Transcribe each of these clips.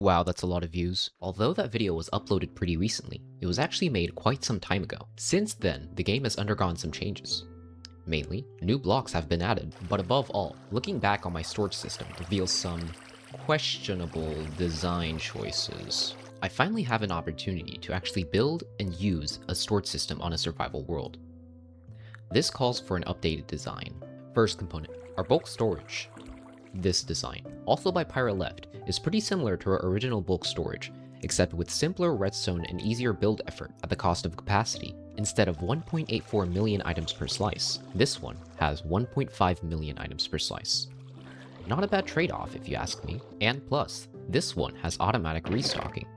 Wow, that's a lot of views. Although that video was uploaded pretty recently, it was actually made quite some time ago. Since then, the game has undergone some changes. Mainly, new blocks have been added, but above all, looking back on my storage system reveals some questionable design choices. I finally have an opportunity to actually build and use a storage system on a survival world. This calls for an updated design. First component, our bulk storage. This design, also by Pyra Left, is pretty similar to our original bulk storage, except with simpler redstone and easier build effort at the cost of capacity. Instead of 1.84 million items per slice, this one has 1.5 million items per slice. Not a bad trade-off if you ask me, and plus, this one has automatic restocking.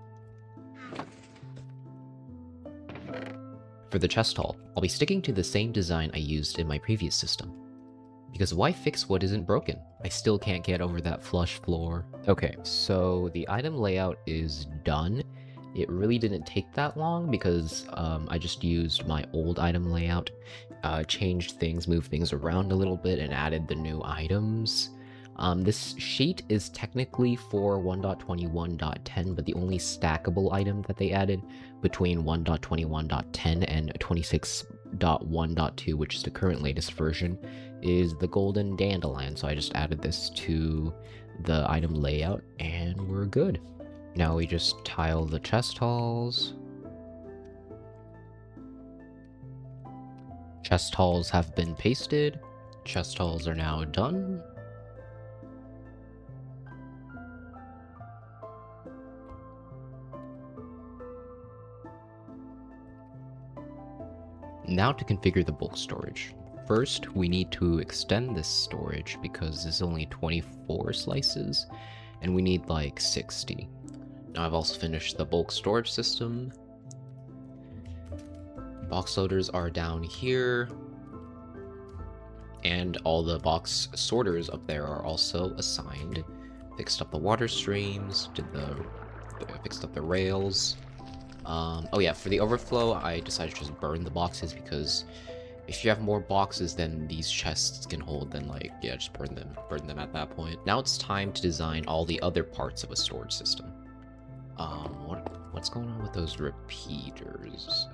For the chest haul, I'll be sticking to the same design I used in my previous system. Because why fix what isn't broken? I still can't get over that flush floor. Okay, so the item layout is done. It really didn't take that long because I just used my old item layout, changed things, moved things around a little bit, and added the new items. This sheet is technically for 1.21.10, but the only stackable item that they added between 1.21.10 and 26.1.2, which is the current latest version, is the golden dandelion. So I just added this to the item layout and we're good. Now we just tile the chest halls. Chest halls have been pasted. Chest halls are now done. Now to configure the bulk storage. First, we need to extend this storage because it's only 24 slices, and we need like 60. Now I've also finished the bulk storage system. Box loaders are down here, and all the box sorters up there are also assigned. Fixed up the water streams, fixed up the rails. Oh yeah, for the overflow, I decided to just burn the boxes because if you have more boxes than these chests can hold, then like, yeah, just burn them at that point. Now it's time to design all the other parts of a storage system. What's going on with those repeaters?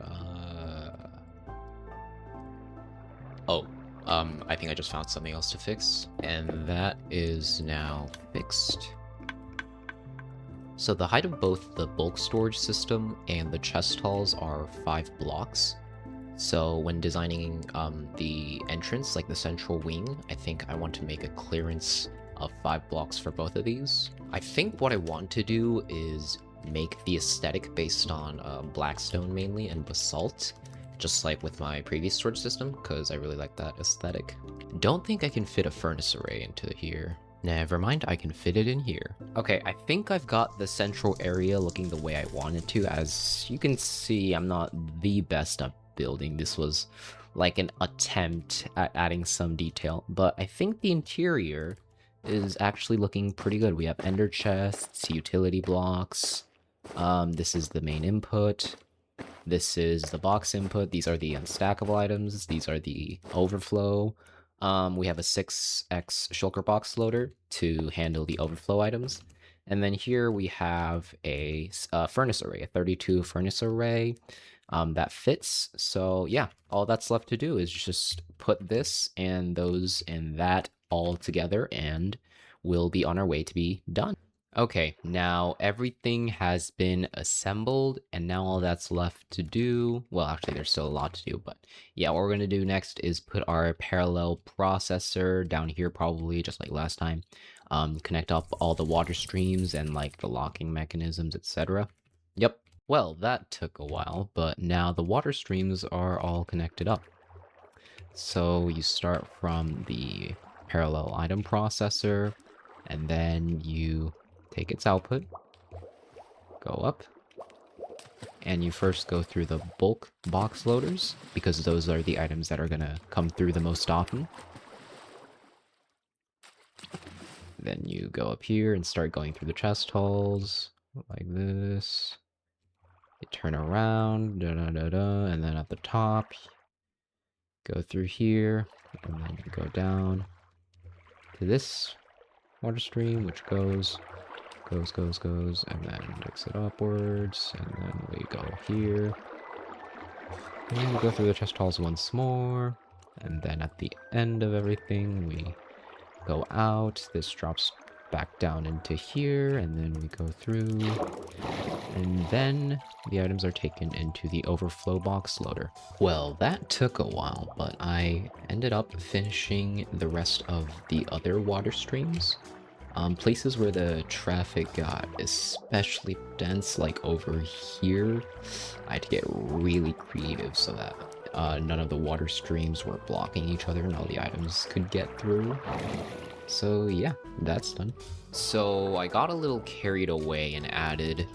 I think I just found something else to fix, and that is now fixed. So the height of both the bulk storage system and the chest halls are 5 blocks. So when designing the entrance, like the central wing, I think I want to make a clearance of 5 blocks for both of these. I think what I want to do is make the aesthetic based on blackstone mainly and basalt, just like with my previous storage system, because I really like that aesthetic. Don't think I can fit a furnace array into here. Never mind, I can fit it in here. Okay, I think I've got the central area looking the way I wanted to. As you can see, I'm not the best at building. This was like an attempt at adding some detail, but I think the interior is actually looking pretty good. We have ender chests, utility blocks. This is the main input. This is the box input. These are the unstackable items. These are the overflow. We have a 6x shulker box loader to handle the overflow items. And then here we have a furnace array, a 32 furnace array that fits. So yeah, all that's left to do is just put this and those and that all together and we'll be on our way to be done. Okay, now everything has been assembled, and now all that's left to do, well, actually, there's still a lot to do, but yeah, what we're going to do next is put our parallel processor down here, probably, just like last time, connect up all the water streams and, like, the locking mechanisms, etc. Yep, well, that took a while, but now the water streams are all connected up. So you start from the parallel item processor, and then you take its output, go up, and you first go through the bulk box loaders, because those are the items that are going to come through the most often. Then you go up here and start going through the chest halls, like this. You turn around, and then at the top, go through here, and then you go down to this water stream, which goes goes, and then takes it upwards, and then we go here. And we go through the chest halls once more, and then at the end of everything, we go out. This drops back down into here, and then we go through, and then the items are taken into the overflow box loader. Well, that took a while, but I ended up finishing the rest of the other water streams. Places where the traffic got especially dense, like over here, I had to get really creative so that none of the water streams were blocking each other and all the items could get through. So yeah, that's done. So I got a little carried away and added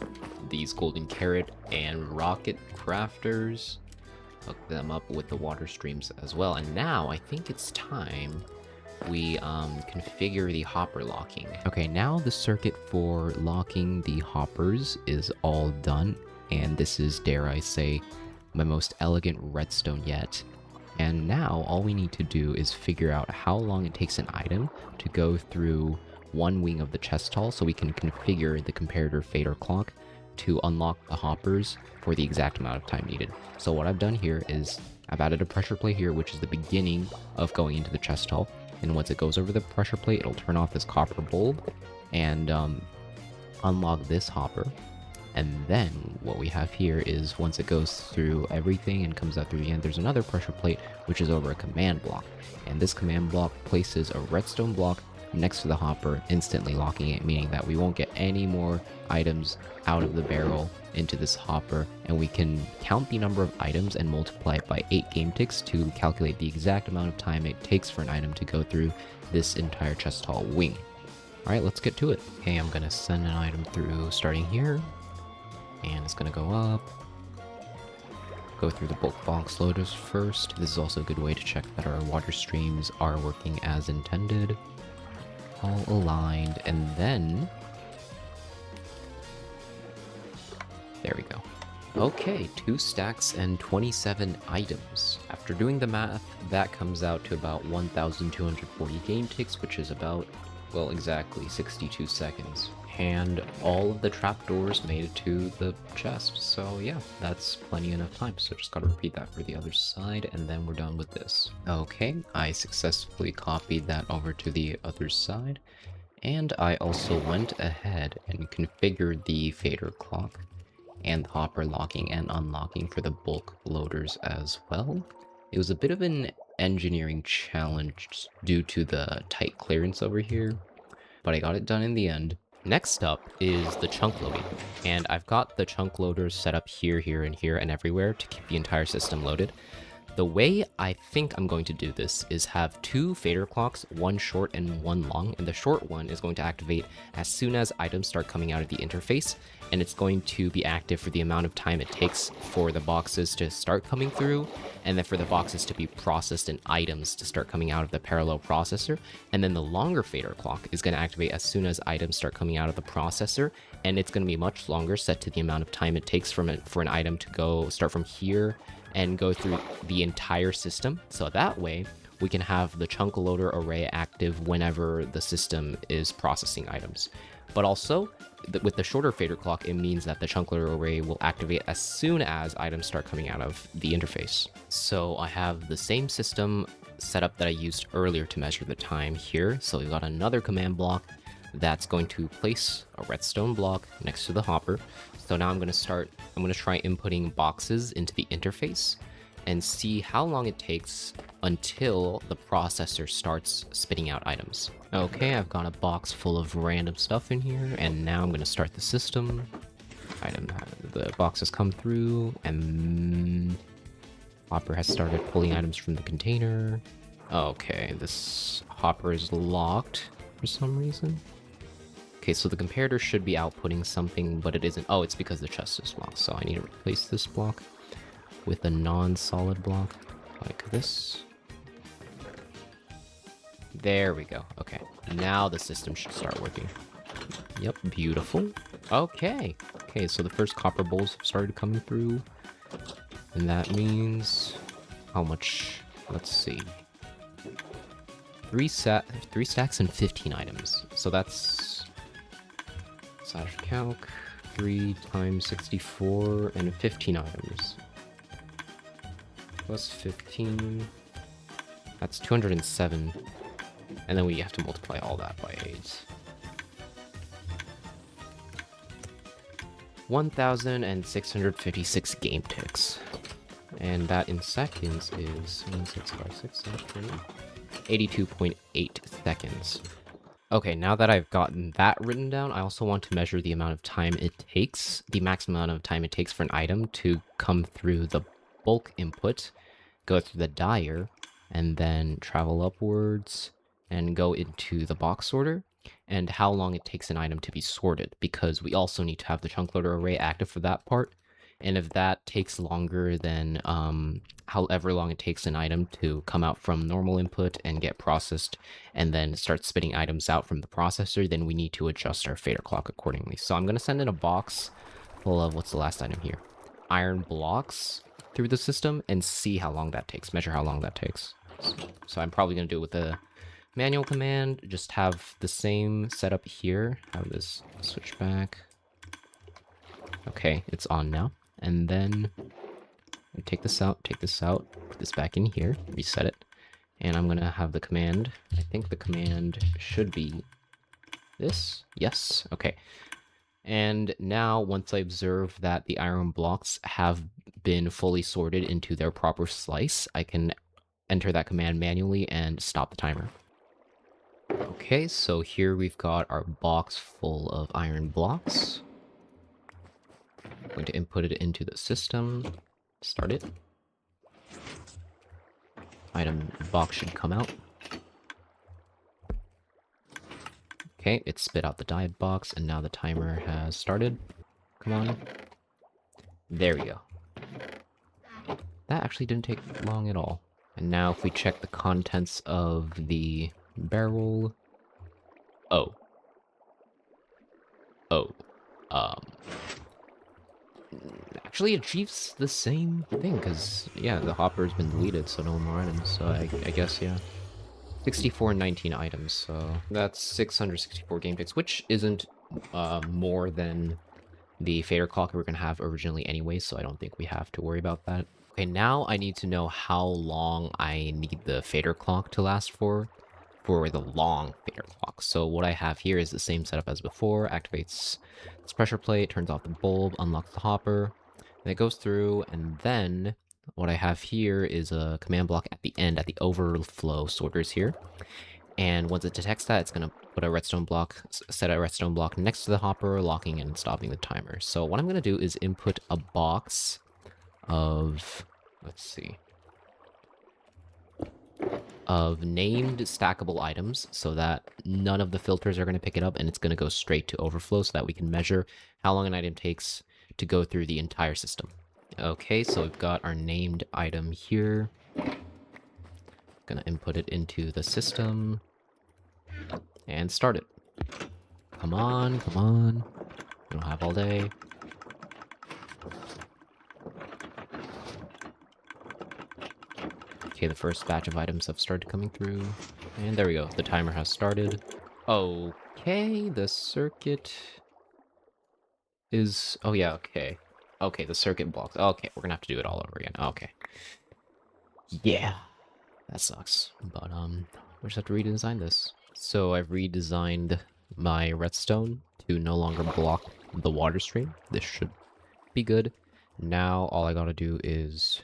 these golden carrot and rocket crafters, hooked them up with the water streams as well. And now I think it's time we configure the hopper locking. Okay, now the circuit for locking the hoppers is all done, and this is, dare I say, my most elegant redstone yet. And now all we need to do is figure out how long it takes an item to go through one wing of the chest hall, so we can configure the comparator fader clock to unlock the hoppers for the exact amount of time needed. So what I've done here is I've added a pressure plate here, which is the beginning of going into the chest hall. And once it goes over the pressure plate, it'll turn off this copper bulb and unlock this hopper. And then what we have here is once it goes through everything and comes out through the end, there's another pressure plate, which is over a command block. And this command block places a redstone block next to the hopper, instantly locking it, meaning that we won't get any more items out of the barrel into this hopper, and we can count the number of items and multiply it by 8 game ticks to calculate the exact amount of time it takes for an item to go through this entire chest hall wing. Alright, let's get to it. Okay, I'm gonna send an item through starting here, and it's gonna go up, go through the bulk box loaders first. This is also a good way to check that our water streams are working as intended, all aligned, and then there we go. Okay, 2 stacks and 27 items. After doing the math, that comes out to about 1,240 game ticks, which is about, well, exactly 62 seconds. And all of the trapdoors made it to the chest, so yeah, that's plenty enough time. So just gotta repeat that for the other side, and then we're done with this. Okay, I successfully copied that over to the other side, and I also went ahead and configured the fader clock and hopper locking and unlocking for the bulk loaders as well. It was a bit of an engineering challenge due to the tight clearance over here, but I got it done in the end. Next up is the chunk loading, and I've got the chunk loaders set up here, and here, and everywhere to keep the entire system loaded. The way I think I'm going to do this is have 2 fader clocks, one short and one long, and the short one is going to activate as soon as items start coming out of the interface, and it's going to be active for the amount of time it takes for the boxes to start coming through, and then for the boxes to be processed and items to start coming out of the parallel processor. And then the longer fader clock is going to activate as soon as items start coming out of the processor, and it's going to be much longer, set to the amount of time it takes for an item to start from here and go through the entire system. So that way we can have the chunk loader array active whenever the system is processing items. But also with the shorter fader clock, it means that the chunk loader array will activate as soon as items start coming out of the interface. So I have the same system setup that I used earlier to measure the time here. So we've got another command block that's going to place a redstone block next to the hopper. So now I'm going to try inputting boxes into the interface and see how long it takes until the processor starts spitting out items. Okay, I've got a box full of random stuff in here, and now I'm going to start the system. The box has come through, and hopper has started pulling items from the container. Okay, this hopper is locked for some reason. Okay, so the comparator should be outputting something, but it isn't. Oh, it's because the chest is locked. So I need to replace this block with a non-solid block like this. There we go. Okay, now the system should start working. Yep, beautiful. Okay. Okay, so the first copper bowls have started coming through. And that means how much? Let's see. 3 stacks and 15 items. So that's /calc 3 times 64 and 15 items. Plus 15. That's 207. And then we have to multiply all that by 8. 1,656 game ticks. And that in seconds is 82.8 seconds. Okay, now that I've gotten that written down, I also want to measure the amount of time it takes, the maximum amount of time it takes for an item to come through the bulk input, go through the dyer, and then travel upwards and go into the box sorter, and how long it takes an item to be sorted, because we also need to have the chunk loader array active for that part. And if that takes longer than however long it takes an item to come out from normal input and get processed and then start spitting items out from the processor, then we need to adjust our fader clock accordingly. So I'm going to send in a box full of, what's the last item here? Iron blocks through the system and see how long that takes, measure how long that takes. So I'm probably going to do it with a manual command, just have the same setup here, have this switch back. Okay, it's on now. And then take this out, put this back in here, reset it. And I'm going to have the command. I think the command should be this. Yes. Okay. And now, once I observe that the iron blocks have been fully sorted into their proper slice, I can enter that command manually and stop the timer. Okay, so here we've got our box full of iron blocks. I'm going to input it into the system, start it. Item box should come out. Okay, it spit out the diet box, and now the timer has started. Come on. There we go. That actually didn't take long at all. And now if we check the contents of the barrel... Actually achieves the same thing, because, yeah, the hopper's been deleted, so no more items, so I guess, yeah. 64 and 19 items, so that's 664 game ticks, which isn't more than the fader clock we were going to have originally anyway, so I don't think we have to worry about that. Okay, now I need to know how long I need the fader clock to last for the long fader clock. So what I have here is the same setup as before, activates this pressure plate, turns off the bulb, unlocks the hopper, and it goes through, and then what I have here is a command block at the end, at the overflow sorters here. And once it detects that, it's going to put a redstone block, set a redstone block next to the hopper, locking and stopping the timer. So what I'm going to do is input a box of, let's see, of named stackable items so that none of the filters are going to pick it up, and it's going to go straight to overflow so that we can measure how long an item takes to go through the entire system. Okay, so we've got our named item here. Gonna input it into the system and start it. Come on, come on. We don't have all day. Okay, the first batch of items have started coming through. And there we go, the timer has started. Okay, the circuit is... Oh yeah, okay. Okay, the circuit blocks. Okay, we're gonna have to do it all over again. Okay. Yeah, that sucks. But, we just have to redesign this. So I've redesigned my redstone to no longer block the water stream. This should be good. Now all I gotta do is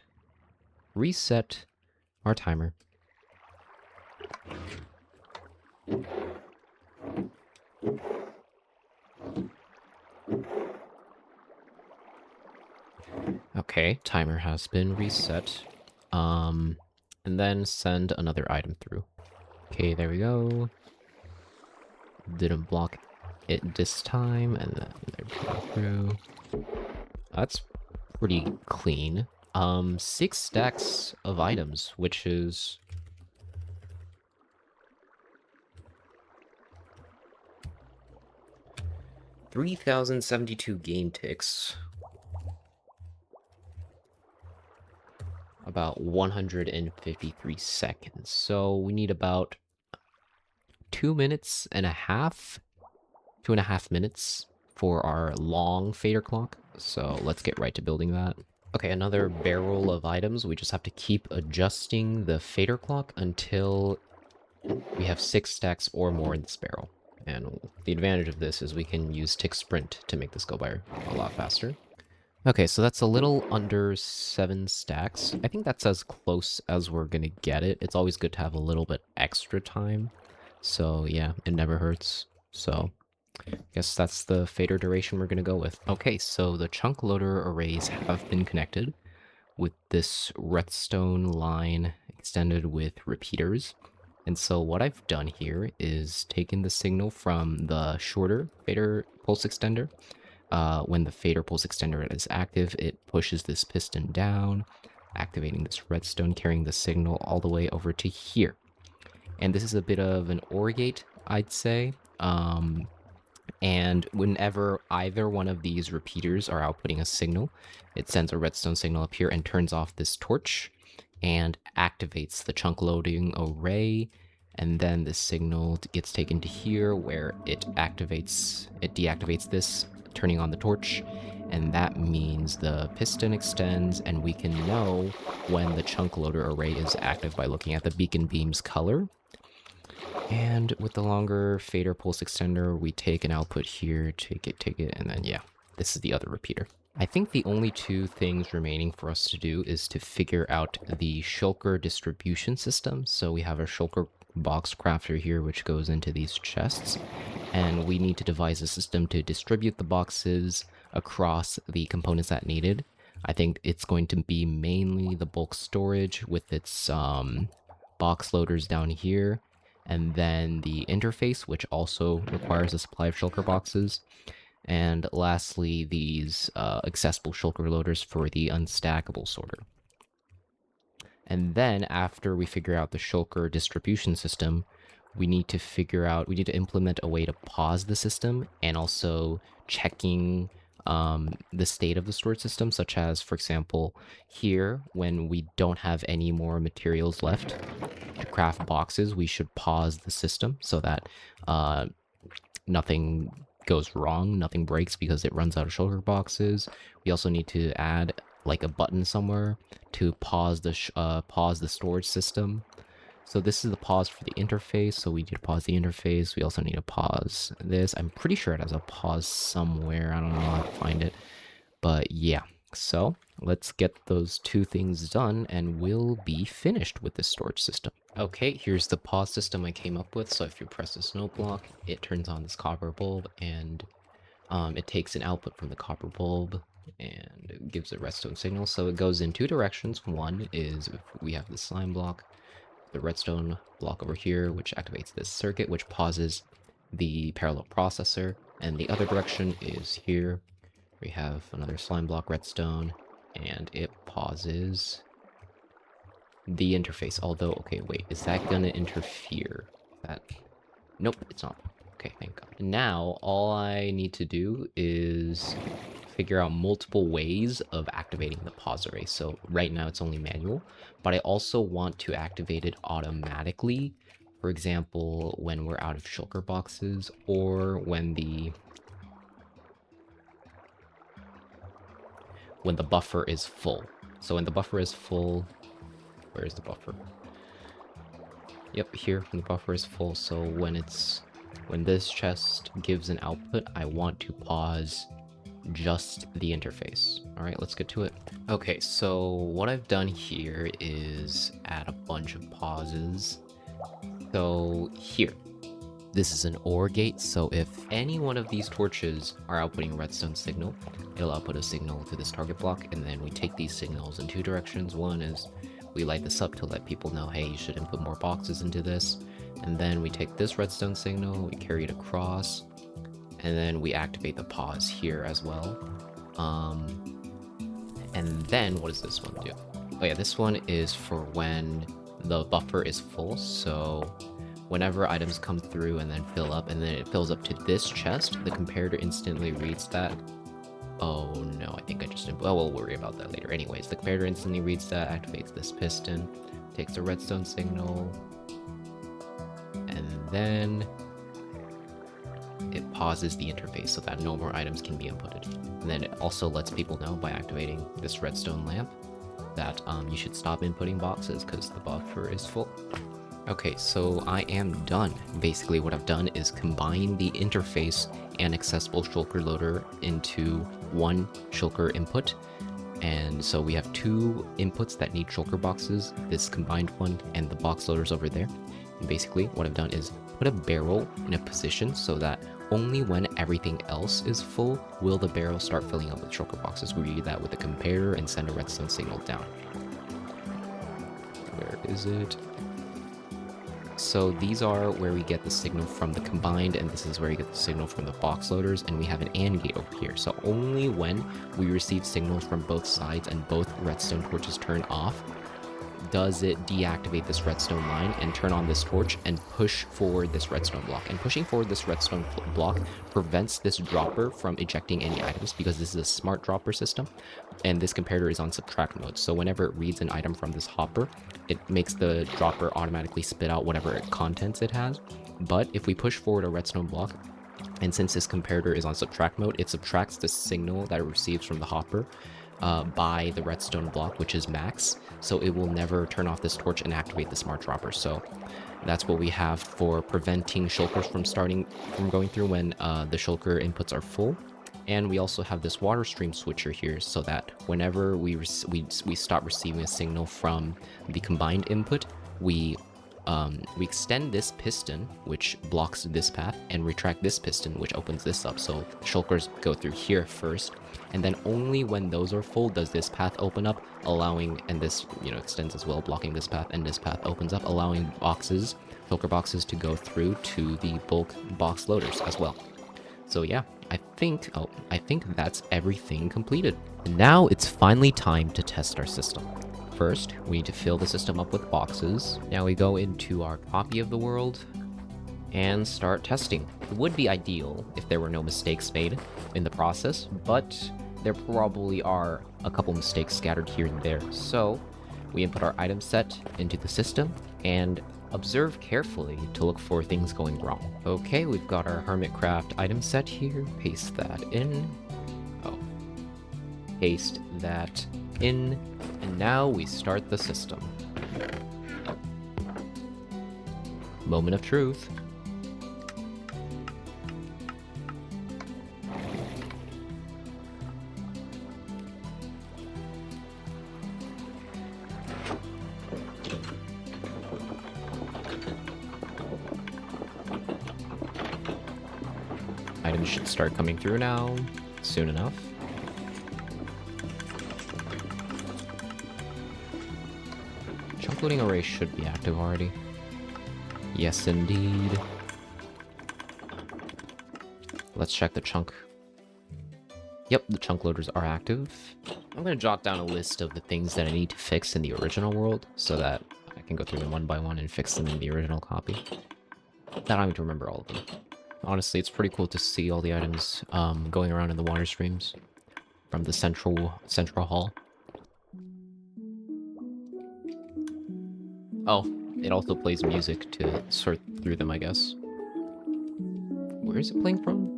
reset our timer. Okay, timer has been reset. And then send another item through. Okay, there we go. Didn't block it this time, and then there we go through. That's pretty clean. 6 stacks of items, which is... $3,072 game ticks. About 153 seconds. So we need about 2.5 minutes for our long fader clock, so let's get right to building that. Okay, another barrel of items. We just have to keep adjusting the fader clock until we have 6 stacks or more in this barrel. And the advantage of this is we can use tick sprint to make this go by a lot faster. Okay, so that's a little under 7 stacks. I think that's as close as we're gonna get it. It's always good to have a little bit extra time. So yeah, it never hurts. So I guess that's the fader duration we're gonna go with. Okay, so the chunk loader arrays have been connected with this redstone line extended with repeaters. And so what I've done here is taken the signal from the shorter fader pulse extender. When the fader pulse extender is active, it pushes this piston down, activating this redstone, carrying the signal all the way over to here. And this is a bit of an OR gate, I'd say. And whenever either one of these repeaters are outputting a signal, it sends a redstone signal up here and turns off this torch and activates the chunk loading array. And then the signal gets taken to here where it deactivates this, turning on the torch, and that means the piston extends, and we can know when the chunk loader array is active by looking at the beacon beam's color. And with the longer fader pulse extender, we take an output here, take it, and then yeah, this is the other repeater. I think the only 2 things remaining for us to do is to figure out the shulker distribution system. So we have a shulker box crafter here, which goes into these chests, and we need to devise a system to distribute the boxes across the components that needed. I think it's going to be mainly the bulk storage with its box loaders down here, and then the interface, which also requires a supply of shulker boxes, and lastly these accessible shulker loaders for the unstackable sorter. And then after we figure out the shulker distribution system, we need to implement a way to pause the system and also checking the state of the storage system, such as, for example, here, when we don't have any more materials left to craft boxes, we should pause the system so that nothing goes wrong, nothing breaks because it runs out of shulker boxes. We also need to add like a button somewhere to pause the storage system. So this is the pause for the interface, so we need to pause the interface. We also need to pause this. I'm pretty sure it has a pause somewhere. I don't know how to find it. But yeah, so let's get those 2 things done and we'll be finished with this storage system. Okay, here's the pause system I came up with. So if you press this note block, it turns on this copper bulb, and it takes an output from the copper bulb and it gives a redstone signal. So it goes in 2 directions. One is if we have the slime block, the redstone block over here, which activates this circuit, which pauses the parallel processor, and the other direction is here. We have another slime block redstone, and it pauses the interface. Although, okay, wait, is that gonna interfere? Nope, it's not. Okay, thank God. Now, all I need to do is figure out multiple ways of activating the pause array. So right now it's only manual, but I also want to activate it automatically. For example, when we're out of shulker boxes, or when the buffer is full. So when the buffer is full, where is the buffer? Yep, here, when the buffer is full. So when this chest gives an output, I want to pause just the interface. All right, let's get to it. Okay, so what I've done here is add a bunch of pauses. So here, this is an OR gate, so if any one of these torches are outputting a redstone signal, it'll output a signal to this target block, and then we take these signals in 2 directions. One is we light this up to let people know, hey, you should input more boxes into this. And then we take this redstone signal, we carry it across, and then we activate the pause here as well. And then what does this one do? Oh yeah, this one is for when the buffer is full. So whenever items come through and then fill up, and then it fills up to this chest, the comparator instantly reads that. Oh no, I think I just... well, we'll worry about that later. Anyways, the comparator instantly reads that, activates this piston, takes the redstone signal, and then it pauses the interface so that no more items can be inputted. And then it also lets people know by activating this redstone lamp that you should stop inputting boxes because the buffer is full. Okay, so I am done. Basically what I've done is combine the interface and accessible shulker loader into one shulker input. And so we have two inputs that need shulker boxes, this combined one and the box loaders over there. And basically what I've done is put a barrel in a position so that only when everything else is full will the barrel start filling up with shulker boxes. We read that with a comparator and send a redstone signal down. Where is it? So these are where we get the signal from the combined, and this is where we get the signal from the box loaders, and we have an AND gate over here. So only when we receive signals from both sides and both redstone torches turn off does it deactivate this redstone line and turn on this torch and push forward this redstone block. And pushing forward this redstone block prevents this dropper from ejecting any items because this is a smart dropper system, and this comparator is on subtract mode. So whenever it reads an item from this hopper, it makes the dropper automatically spit out whatever contents it has. But if we push forward a redstone block, and since this comparator is on subtract mode, it subtracts the signal that it receives from the hopper by the redstone block, which is max, so it will never turn off this torch and activate the smart dropper. So that's what we have for preventing shulkers from going through when the shulker inputs are full. And we also have this water stream switcher here so that whenever we stop receiving a signal from the combined input, we extend this piston, which blocks this path, and retract this piston, which opens this up. So shulkers go through here first, and then only when those are full does this path open up, allowing, and this, extends as well, blocking this path, and this path opens up, allowing shulker boxes to go through to the bulk box loaders as well. So yeah, I think that's everything completed. Now it's finally time to test our system. First, we need to fill the system up with boxes. Now we go into our copy of the world and start testing. It would be ideal if there were no mistakes made in the process, but there probably are a couple mistakes scattered here and there. So we input our item set into the system and observe carefully to look for things going wrong. Okay, we've got our Hermitcraft item set here. Paste that in. Paste that in. And now we start the system. Moment of truth. Items should start coming through now, soon enough. Chunk loading array should be active already. Yes, indeed. Let's check the chunk. Yep, the chunk loaders are active. I'm gonna jot down a list of the things that I need to fix in the original world so that I can go through them one by one and fix them in the original copy. I don't need to remember all of them. Honestly, it's pretty cool to see all the items going around in the water streams from the central hall. Oh, it also plays music to sort through them, I guess. Where is it playing from?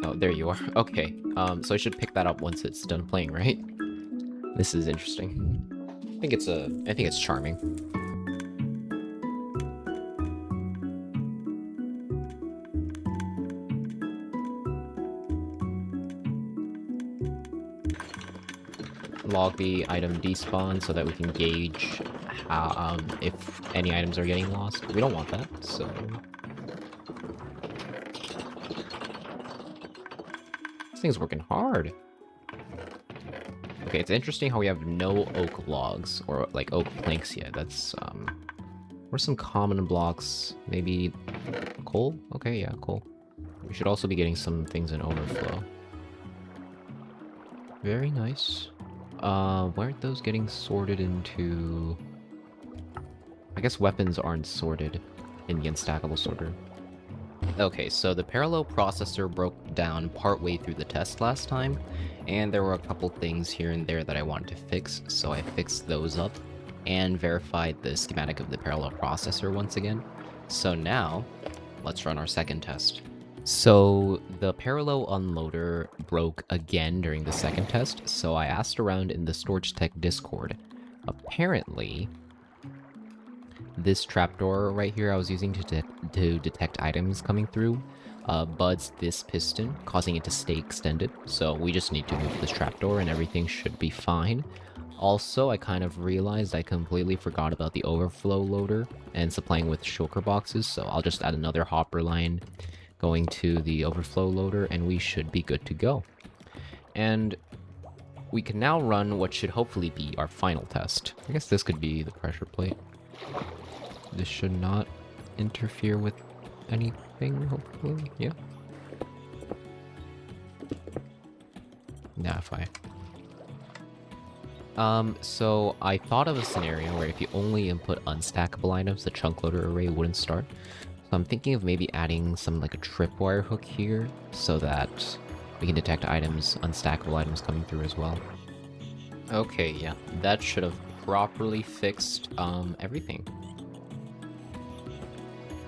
Oh, there you are. Okay, so I should pick that up once it's done playing, right? This is interesting. I think it's charming. Log the item despawn so that we can gauge how, if any items are getting lost. We don't want that, so... This thing's working hard. Okay, it's interesting how we have no oak logs, or like oak planks yet. That's, what are some common blocks? Maybe coal? Okay, yeah, coal. We should also be getting some things in overflow. Very nice. Why aren't those getting sorted into... I guess weapons aren't sorted in the unstackable sorter. Okay, so the parallel processor broke down partway through the test last time, and there were a couple things here and there that I wanted to fix, so I fixed those up and verified the schematic of the parallel processor once again. So now, let's run our second test. So the parallel unloader broke again during the second test, so I asked around in the Storage Tech Discord. Apparently, this trapdoor right here I was using to detect items coming through buds this piston, causing it to stay extended. So we just need to move this trapdoor and everything should be fine. Also, I kind of realized I completely forgot about the overflow loader and supplying with shulker boxes, so I'll just add another hopper line going to the overflow loader and we should be good to go. And we can now run what should hopefully be our final test. I guess this could be the pressure plate. This should not interfere with anything, hopefully. Yeah. Nah, fine. So I thought of a scenario where if you only input unstackable items, the chunk loader array wouldn't start. So I'm thinking of maybe adding some like a tripwire hook here so that we can detect items, unstackable items coming through as well. Okay, yeah, that should have properly fixed everything.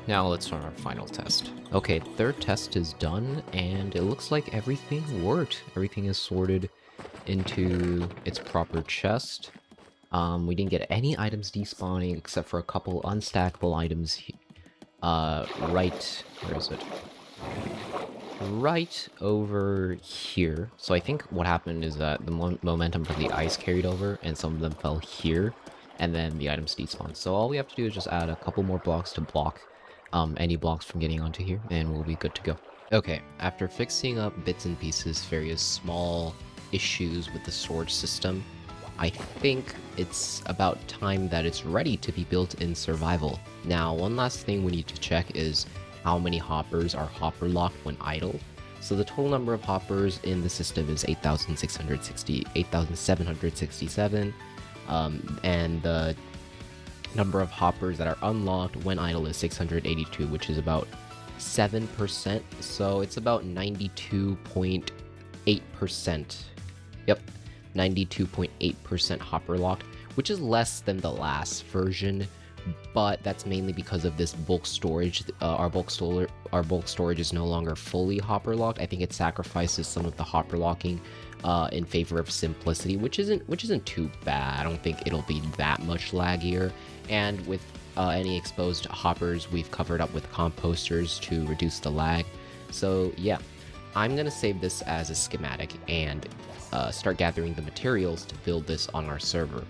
Now let's run our final test. Okay, third test is done, and it looks like everything worked. Everything is sorted into its proper chest. We didn't get any items despawning except for a couple unstackable items. Where is it? Right over here. So I think what happened is that the momentum from the ice carried over, and some of them fell here, and then the items despawned. So all we have to do is just add a couple more blocks to block any blocks from getting onto here, and we'll be good to go. Okay, after fixing up bits and pieces, various small issues with the storage system, I think it's about time that it's ready to be built in survival. Now, one last thing we need to check is how many hoppers are hopper locked when idle. So the total number of hoppers in the system is 8,767, and the number of hoppers that are unlocked when idle is 682, which is about 7%, so it's about 92.8%. Yep, 92.8% hopper locked, which is less than the last version, but that's mainly because of this bulk storage. Our bulk storage is no longer fully hopper locked. I think it sacrifices some of the hopper locking in favor of simplicity, which isn't too bad. I don't think it'll be that much laggier. And with any exposed hoppers, we've covered up with composters to reduce the lag. So yeah, I'm gonna save this as a schematic and start gathering the materials to build this on our server.